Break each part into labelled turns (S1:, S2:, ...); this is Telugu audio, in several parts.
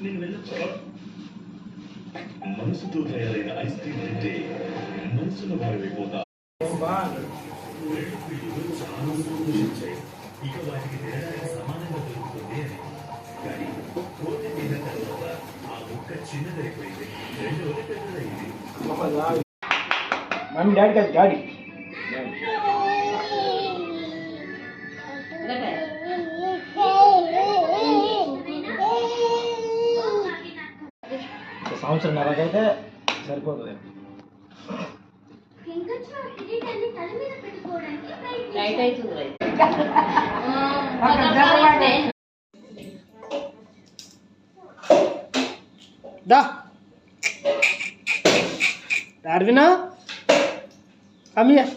S1: నేను వెళ్ళొచ్చా? మనసుతో తయారైన ఐస్ క్రీమ్ తింటే మనసులో భారమైపోతా. చాలా సంతోషించాయి. ఇక వాటికి తినడానికి సమానంగా దొరుకుతుంది అని. కానీ కోతి తిన్న తర్వాత ఆ ముక్క చిన్నదైపోయింది, రెండవది పెద్దదైంది.
S2: మమ్మీ డాడీ కాదు డాడీ సంవత్సరం నరకైతే సరిపోతుంది. దా డార్వినా కమ్ హియర్.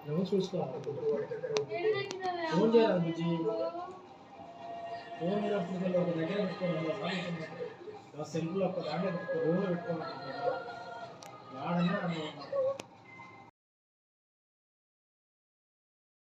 S2: ఎవరు చూసుకోవాలి ఫోన్ చేయాలి బుజ్జి. ఫోన్ చేసినప్పుడు ఒక దగ్గర పెట్టుకోవాలి, సెల్ఫ్లో ఒక దాంట్లో రూమ్లో పెట్టుకోవాలి. వాడన్నా